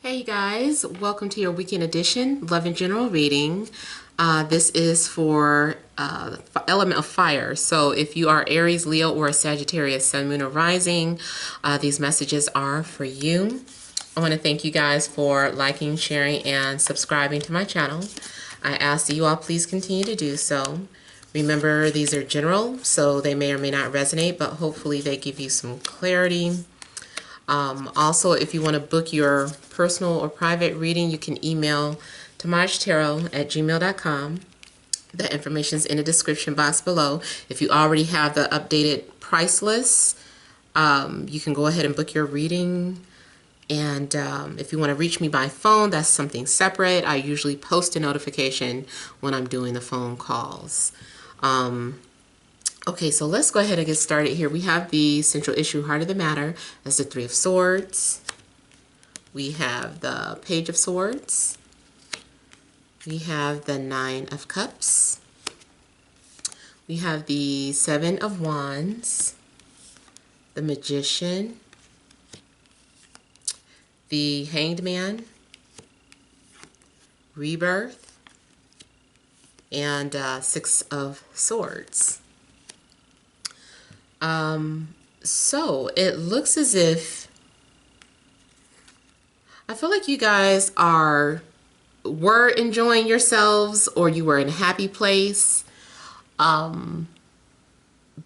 Hey guys, welcome to your weekend edition Love and General reading. This is for element of fire. So if you are Aries, Leo, or a Sagittarius, Sun, Moon, or Rising, these messages are for you. I want to thank you guys for liking, sharing, and subscribing to my channel. I ask that you all please continue to do so. Remember, these are general, so they may or may not resonate, but hopefully they give you some clarity. Also, if you want to book your personal or private reading, you can email TemajTarot@gmail.com. The information is in the description box below. If you already have the updated price list, you can go ahead and book your reading. And if you want to reach me by phone, that's something separate. I usually post a notification when I'm doing the phone calls. Okay, so let's go ahead and get started here. We have the central issue, heart of the matter, as the Three of Swords. We have the Page of Swords. We have the Nine of Cups. We have the Seven of Wands, the Magician, the Hanged Man, Rebirth, and Six of Swords. So it looks as if I feel like you guys were enjoying yourselves, or you were in a happy place. But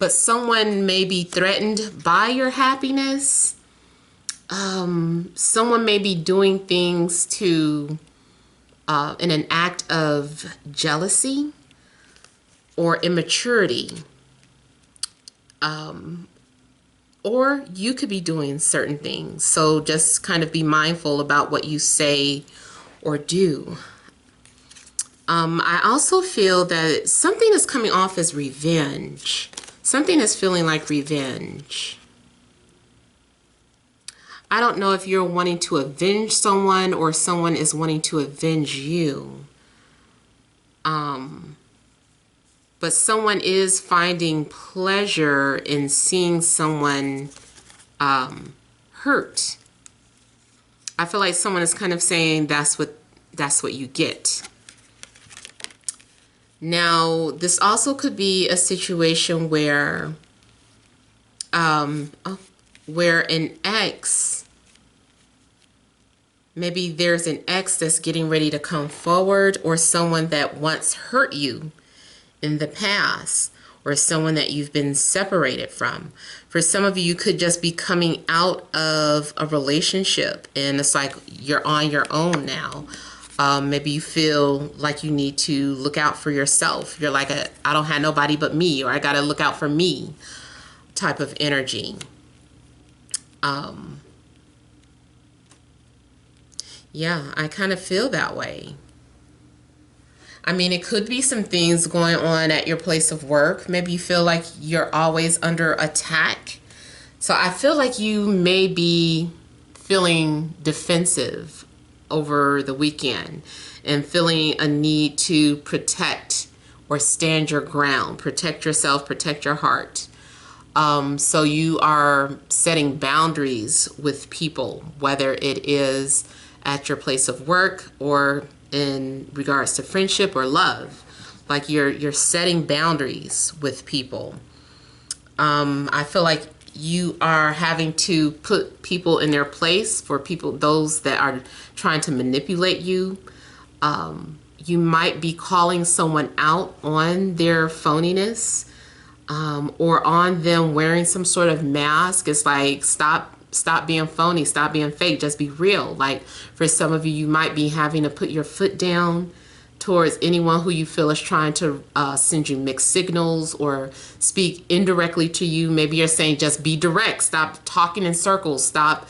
someone may be threatened by your happiness. Someone may be doing things to in an act of jealousy or immaturity. Or you could be doing certain things. So just kind of be mindful about what you say or do. I also feel that something is coming off as revenge. Something is feeling like revenge. I don't know if you're wanting to avenge someone or someone is wanting to avenge you. But someone is finding pleasure in seeing someone hurt. I feel like someone is kind of saying that's what you get. Now, this also could be a situation where where an ex, maybe there's an ex that's getting ready to come forward, or someone that once hurt you in the past, or someone that you've been separated from. For some of you, you could just be coming out of a relationship and it's like you're on your own now. Maybe you feel like you need to look out for yourself. You're like, I don't have nobody but me, or I got to look out for me type of energy. Yeah, I kind of feel that way. I mean, it could be some things going on at your place of work. Maybe you feel like you're always under attack. So I feel like you may be feeling defensive over the weekend and feeling a need to protect or stand your ground, protect yourself, protect your heart. So you are setting boundaries with people, whether it is at your place of work or in regards to friendship or love. Like you're setting boundaries with people. I feel like you are having to put people in their place for those that are trying to manipulate you. You might be calling someone out on their phoniness, or on them wearing some sort of mask. It's like, stop being phony, stop being fake, just be real. Like for some of you, you might be having to put your foot down towards anyone who you feel is trying to send you mixed signals or speak indirectly to you. Maybe you're saying, just be direct, stop talking in circles, stop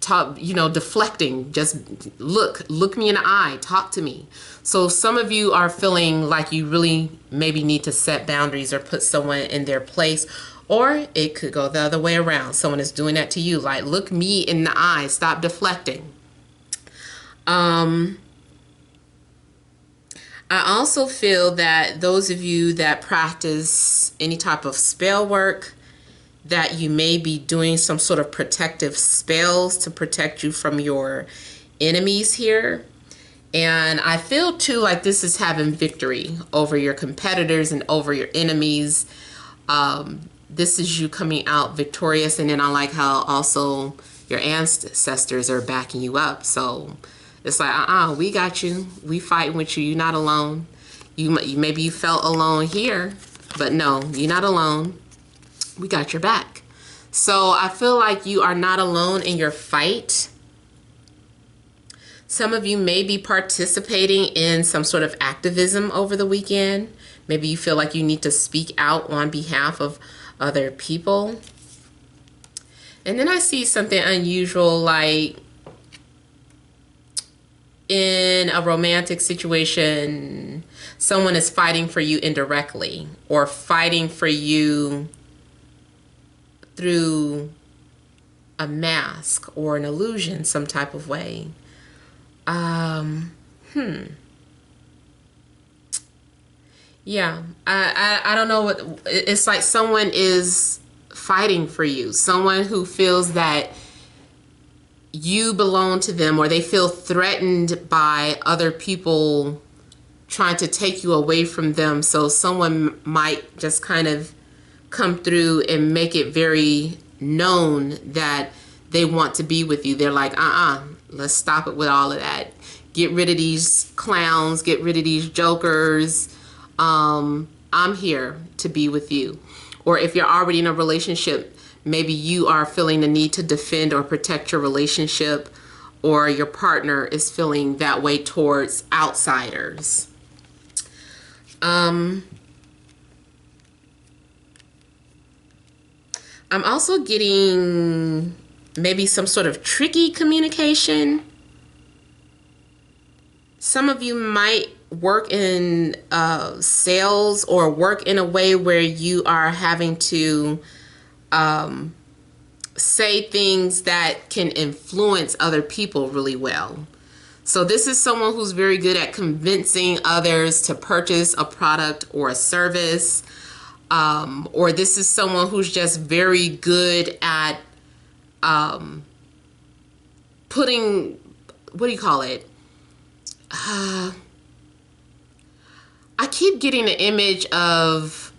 deflecting, just look me in the eye, talk to me. So some of you are feeling like you really maybe need to set boundaries or put someone in their place. Or it could go the other way around. Someone is doing that to you. Like, look me in the eye. Stop deflecting. I also feel that those of you that practice any type of spell work, that you may be doing some sort of protective spells to protect you from your enemies here. And I feel too like this is having victory over your competitors and over your enemies. This is you coming out victorious. And then I like how also your ancestors are backing you up. So it's like, we got you. We fighting with you. You're not alone. Maybe you felt alone here, but no, you're not alone. We got your back. So I feel like you are not alone in your fight. Some of you may be participating in some sort of activism over the weekend. Maybe you feel like you need to speak out on behalf of other people. And then I see something unusual, like in a romantic situation, someone is fighting for you indirectly or fighting for you through a mask or an illusion, some type of way. Yeah, I don't know what, it's like someone is fighting for you. Someone who feels that you belong to them, or they feel threatened by other people trying to take you away from them. So someone might just kind of come through and make it very known that they want to be with you. They're like, let's stop it with all of that. Get rid of these clowns, get rid of these jokers. I'm here to be with you. Or if you're already in a relationship, maybe you are feeling the need to defend or protect your relationship, or your partner is feeling that way towards outsiders. I'm also getting maybe some sort of tricky communication. Some of you might work in sales or work in a way where you are having to say things that can influence other people really well. So this is someone who's very good at convincing others to purchase a product or a service. Or this is someone who's just very good at putting, what do you call it? I keep getting the image of,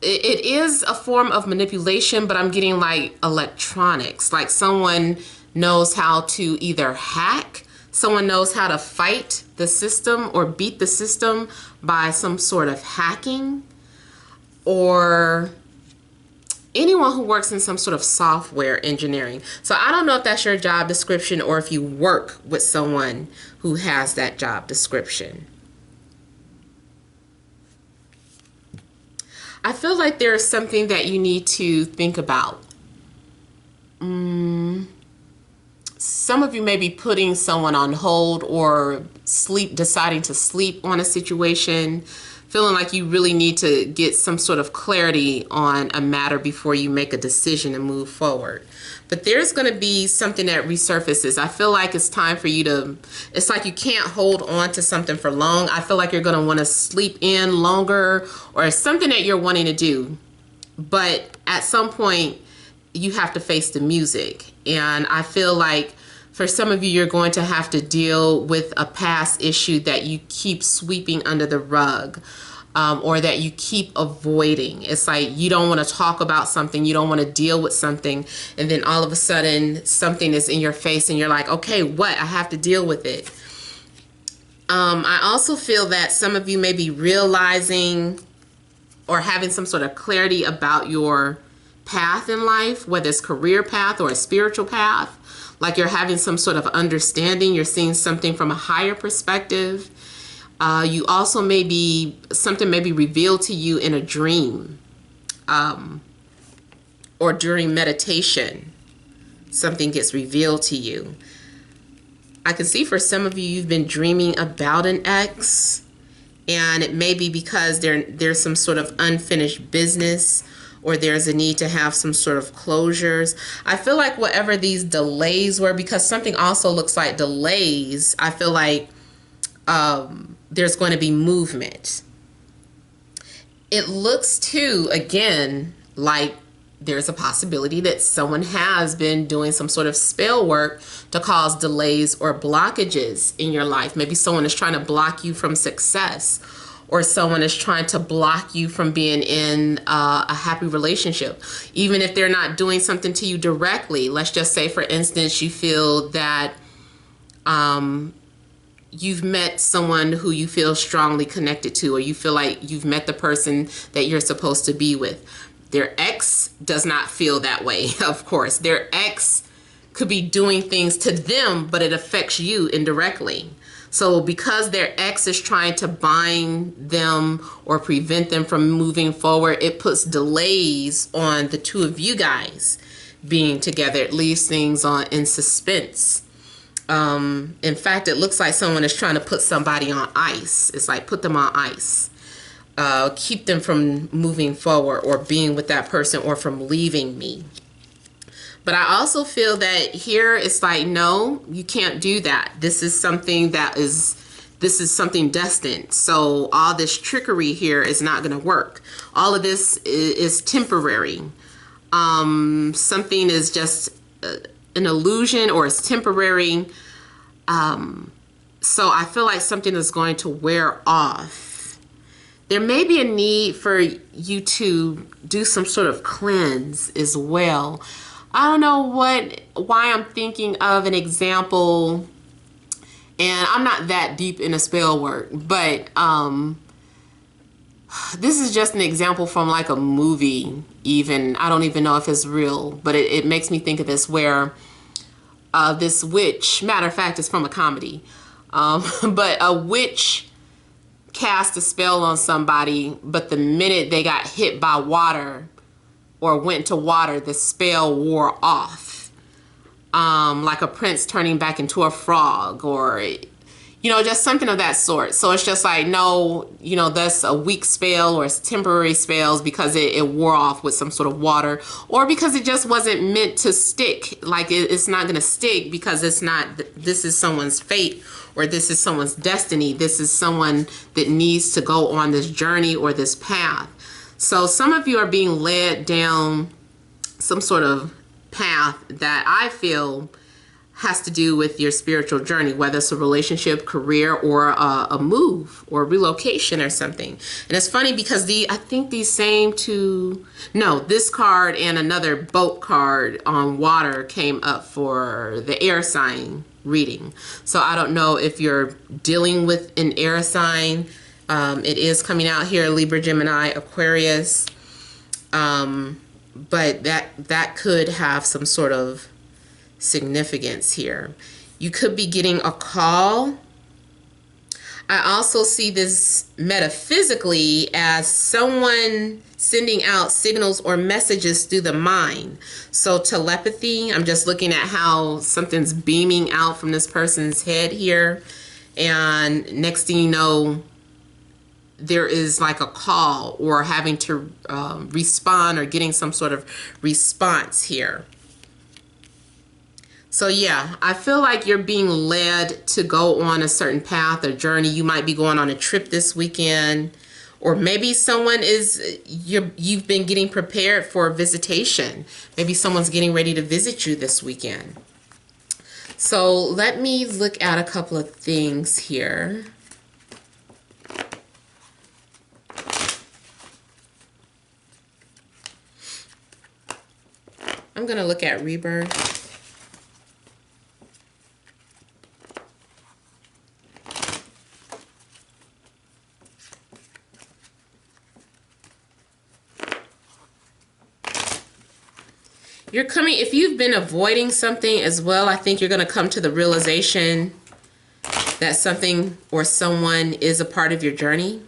it is a form of manipulation, but I'm getting like electronics, like someone knows how to either hack, someone knows how to fight the system or beat the system by some sort of hacking, or anyone who works in some sort of software engineering. So I don't know if that's your job description or if you work with someone who has that job description. I feel like there's something that you need to think about. Some of you may be putting someone on hold or deciding to sleep on a situation, feeling like you really need to get some sort of clarity on a matter before you make a decision and move forward. But there's going to be something that resurfaces. I feel like it's time for you to, it's like you can't hold on to something for long. I feel like you're going to want to sleep in longer, or something that you're wanting to do. But at some point, you have to face the music. And I feel like for some of you, you're going to have to deal with a past issue that you keep sweeping under the rug. Or that you keep avoiding. It's like you don't want to talk about something, you don't want to deal with something, and then all of a sudden something is in your face and you're like, okay, what? I have to deal with it. I also feel that some of you may be realizing or having some sort of clarity about your path in life, whether it's career path or a spiritual path. Like you're having some sort of understanding, you're seeing something from a higher perspective. You also something may be revealed to you in a dream, or during meditation, something gets revealed to you. I can see for some of you, you've been dreaming about an ex, and it may be because there's some sort of unfinished business, or there's a need to have some sort of closures. I feel like whatever these delays were, because something also looks like delays, I feel like there's going to be movement. It looks too, again, like there's a possibility that someone has been doing some sort of spell work to cause delays or blockages in your life. Maybe someone is trying to block you from success, or someone is trying to block you from being in a happy relationship. Even if they're not doing something to you directly. Let's just say, for instance, you feel that you've met someone who you feel strongly connected to, or you feel like you've met the person that you're supposed to be with. Their ex does not feel that way, of course. Their ex could be doing things to them, but it affects you indirectly. So because their ex is trying to bind them or prevent them from moving forward, it puts delays on the two of you guys being together. It leaves things in suspense. In fact, it looks like someone is trying to put somebody on ice. It's like put them on ice. Keep them from moving forward or being with that person, or from leaving me. But I also feel that here it's like, no, you can't do that. This is something something destined. So all this trickery here is not going to work. All of this is temporary. Something is just an illusion, or it's temporary. So I feel like something is going to wear off. There may be a need for you to do some sort of cleanse as well. I don't know why I'm thinking of an example, and I'm not that deep into spell work, but this is just an example from like a movie even. I don't even know if it's real, but it makes me think of this, where this witch, matter of fact, it's from a comedy, but a witch cast a spell on somebody, but the minute they got hit by water or went to water, the spell wore off. Like a prince turning back into a frog, or, you know, just something of that sort. So it's just like, no, you know, that's a weak spell, or it's temporary spells because it wore off with some sort of water, or because it just wasn't meant to stick. Like it's not going to stick because it's not, this is someone's fate, or this is someone's destiny. This is someone that needs to go on this journey or this path. So some of you are being led down some sort of path that I feel has to do with your spiritual journey, whether it's a relationship, career, or a move or relocation or something. And it's funny because I think these same two, no, this card and another boat card on water came up for the air sign reading. So I don't know if you're dealing with an air sign. It is coming out here, Libra, Gemini, Aquarius. But that could have some sort of significance here. You could be getting a call. I also see this metaphysically as someone sending out signals or messages through the mind. So telepathy, I'm just looking at how something's beaming out from this person's head here. And next thing you know, there is like a call, or having to respond, or getting some sort of response here. So yeah, I feel like you're being led to go on a certain path or journey. You might be going on a trip this weekend, or maybe someone you've been getting prepared for a visitation. Maybe someone's getting ready to visit you this weekend. So let me look at a couple of things here. I'm going to look at rebirth. You're coming, if you've been avoiding something as well, I think you're going to come to the realization that something or someone is a part of your journey.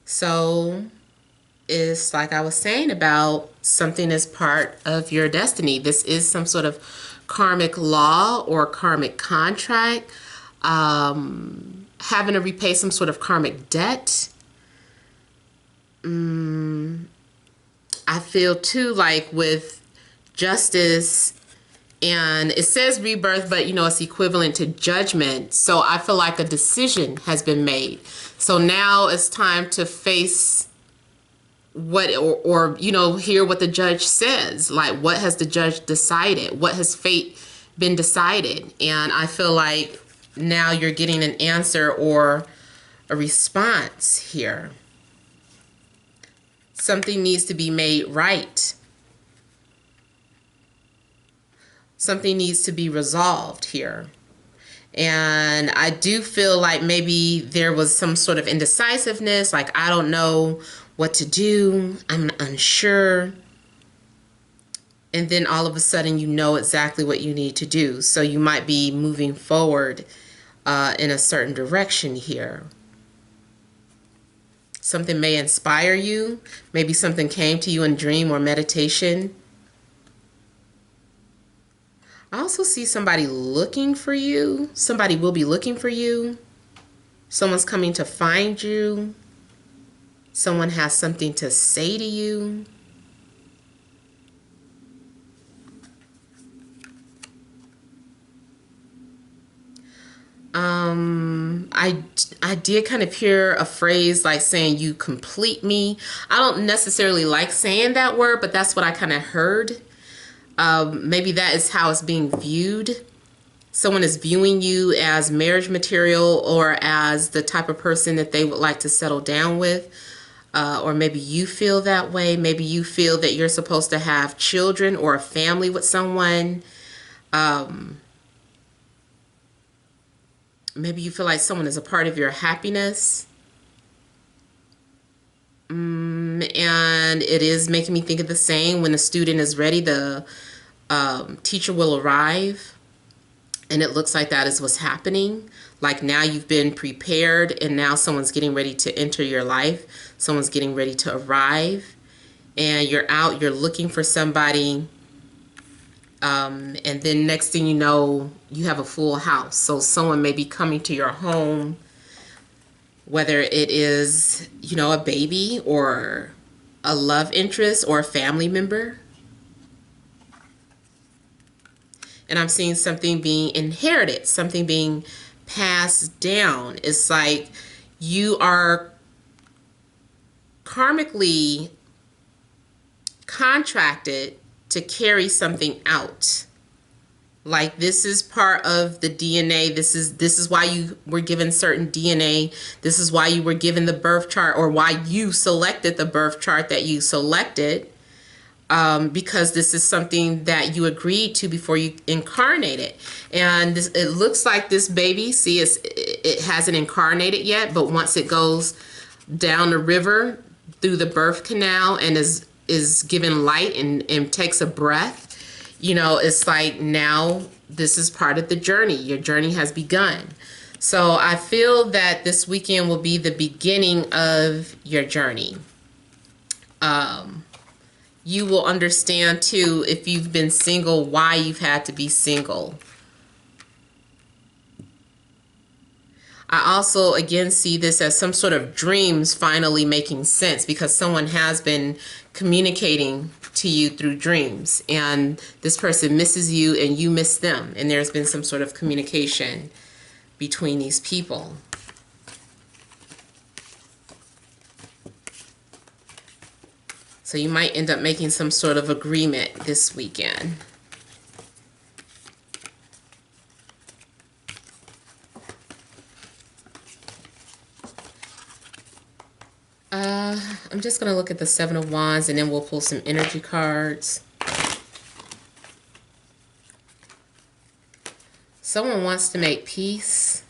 So it's like I was saying about something as part of your destiny. This is some sort of karmic law or karmic contract. having to repay some sort of karmic debt. I feel too like with justice, and it says rebirth, but you know, it's equivalent to judgment. So I feel like a decision has been made. So now it's time to face what, or you know, hear what the judge says. Like, what has the judge decided? What has fate been decided? And I feel like now you're getting an answer or a response here. Something needs to be made right. Something needs to be resolved here. And I do feel like maybe there was some sort of indecisiveness, like I don't know what to do, I'm unsure. And then all of a sudden you know exactly what you need to do. So you might be moving forward in a certain direction here. Something may inspire you. Maybe something came to you in dream or meditation. I also see somebody looking for you. Somebody will be looking for you. Someone's coming to find you. Someone has something to say to you. I did kind of hear a phrase like saying you complete me. I don't necessarily like saying that word, but that's what I kind of heard. Maybe that is how it's being viewed. Someone is viewing you as marriage material or as the type of person that they would like to settle down with. Or maybe you feel that way. Maybe you feel that you're supposed to have children or a family with someone. Maybe you feel like someone is a part of your happiness. And it is making me think of the same. When the student is ready, the teacher will arrive. And it looks like that is what's happening. Like now you've been prepared and now someone's getting ready to enter your life. Someone's getting ready to arrive. And you're out, you're looking for somebody. And then next thing you know, you have a full house. So someone may be coming to your home, whether it is, you know, a baby or a love interest or a family member. And I'm seeing something being inherited, something being passed down. It's like you are karmically contracted to carry something out. Like this is part of the DNA. This is why you were given certain DNA. This is why you were given the birth chart, or why you selected the birth chart that you selected. Because this is something that you agreed to before you incarnated. And this, it looks like this baby, see, it hasn't incarnated yet, but once it goes down the river through the birth canal and is given light and takes a breath, you know, it's like now this is part of the journey. Your journey has begun. So I feel that this weekend will be the beginning of your journey. You will understand too, if you've been single, why you've had to be single. I also again see this as some sort of dreams finally making sense, because someone has been communicating to you through dreams, and this person misses you and you miss them, and there's been some sort of communication between these people. So you might end up making some sort of agreement this weekend. I'm just going to look at the Seven of Wands, and then we'll pull some energy cards. Someone wants to make peace.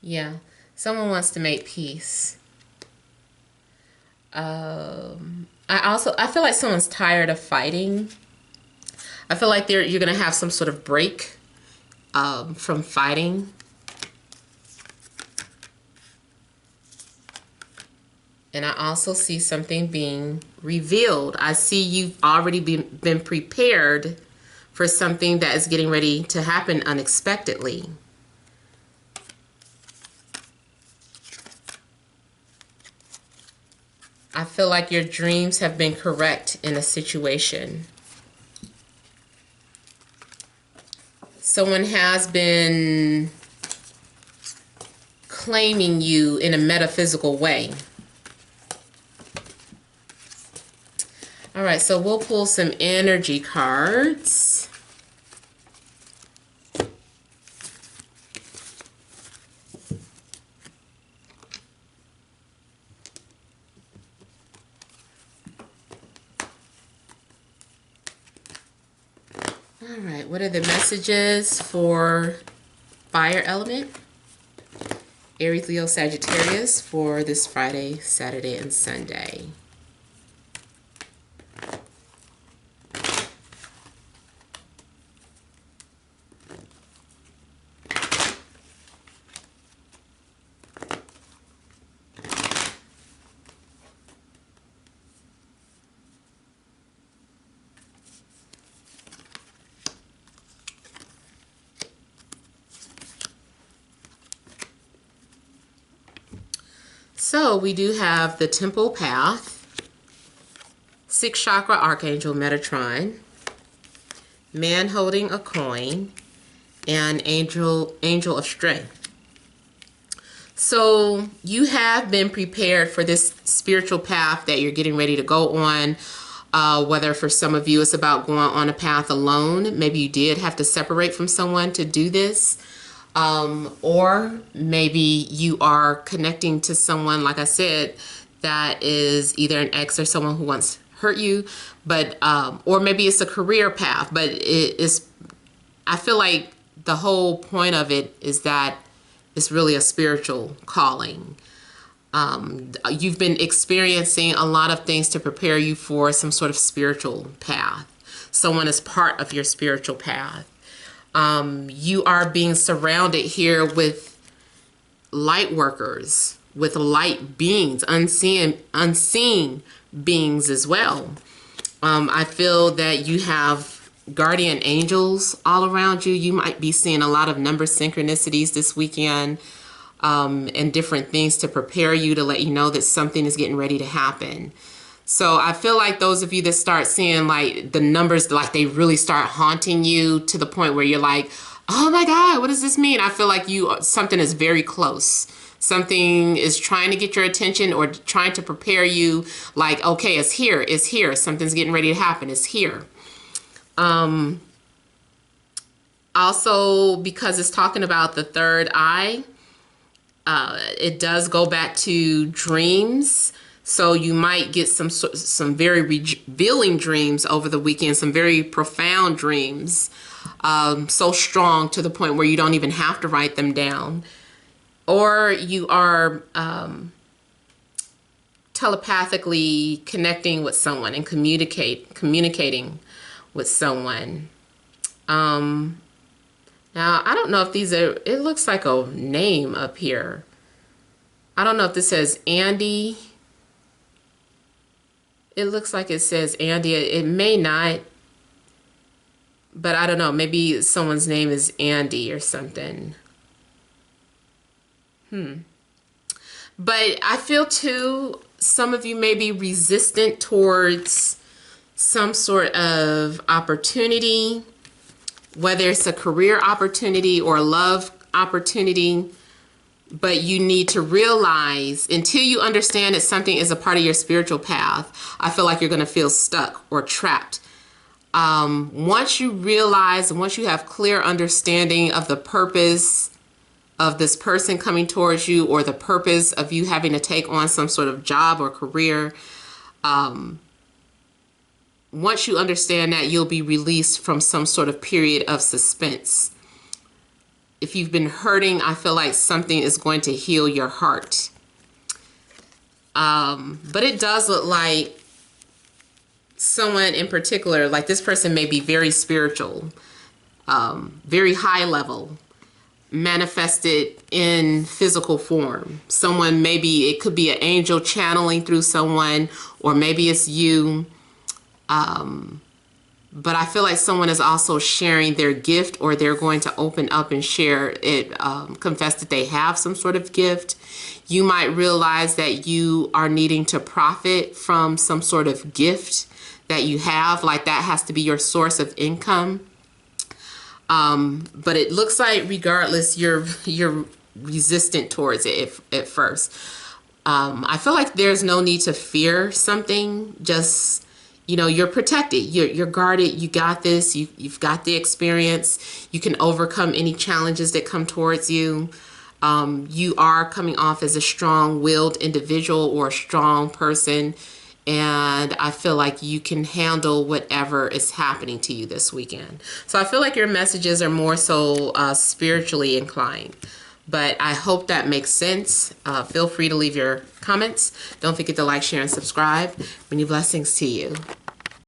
Yeah, someone wants to make peace. I feel like someone's tired of fighting. I feel like you're going to have some sort of break from fighting. And I also see something being revealed. I see you've already been prepared for something that is getting ready to happen unexpectedly. I feel like your dreams have been correct in a situation. Someone has been claiming you in a metaphysical way. All right, so we'll pull some energy cards. All right, what are the messages for fire element? Aries, Leo, Sagittarius for this Friday, Saturday, and Sunday. So we do have the Temple Path, 6th Chakra Archangel Metatron, Man holding a coin, and Angel of Strength. So you have been prepared for this spiritual path that you're getting ready to go on. Whether for some of you it's about going on a path alone. Maybe you did have to separate from someone to do this. Or maybe you are connecting to someone, like I said, that is either an ex or someone who once hurt you, but or maybe it's a career path, but I feel like the whole point of it is that it's really a spiritual calling. You've been experiencing a lot of things to prepare you for some sort of spiritual path. Someone is part of your spiritual path. You are being surrounded here with light workers, with light beings, unseen beings as well. I feel that you have guardian angels all around you. You might be seeing a lot of number synchronicities this weekend, and different things to prepare you, to let you know that something is getting ready to happen. So I feel like those of you that start seeing like the numbers, like they really start haunting you to the point where you're like, oh my God, what does this mean? I feel like something is very close. Something is trying to get your attention or trying to prepare you, like, okay, it's here, it's here. Something's getting ready to happen, it's here. Also, because it's talking about the third eye, it does go back to dreams. So you might get some very revealing dreams over the weekend, some very profound dreams, so strong to the point where you don't even have to write them down. Or you are telepathically connecting with someone and communicating with someone. Now, I don't know if these are, it looks like a name up here. I don't know if this says Andy. It looks like it says Andy. It may not, but I don't know. Maybe someone's name is Andy or something. But I feel too, some of you may be resistant towards some sort of opportunity, whether it's a career opportunity or a love opportunity. But you need to realize, until you understand that something is a part of your spiritual path, I feel like you're going to feel stuck or trapped. Once you realize, and once you have clear understanding of the purpose of this person coming towards you, or the purpose of you having to take on some sort of job or career, once you understand that, you'll be released from some sort of period of suspense. If you've been hurting, I feel like something is going to heal your heart. But it does look like someone in particular, like this person may be very spiritual, very high level. manifested in physical form. Someone, maybe it could be an angel channeling through someone, or maybe it's you. But I feel like someone is also sharing their gift, or they're going to open up and share it, confess that they have some sort of gift. You might realize that you are needing to profit from some sort of gift that you have, like that has to be your source of income. But it looks like regardless, you're resistant towards it at first. I feel like there's no need to fear something. Just, you know, you're protected, you're guarded, you got this, you've got the experience, you can overcome any challenges that come towards you. You are coming off as a strong-willed individual or a strong person, and I feel like you can handle whatever is happening to you this weekend. So I feel like your messages are more so spiritually inclined. But I hope that makes sense. Feel free to leave your comments. Don't forget to like, share, and subscribe. Many blessings to you.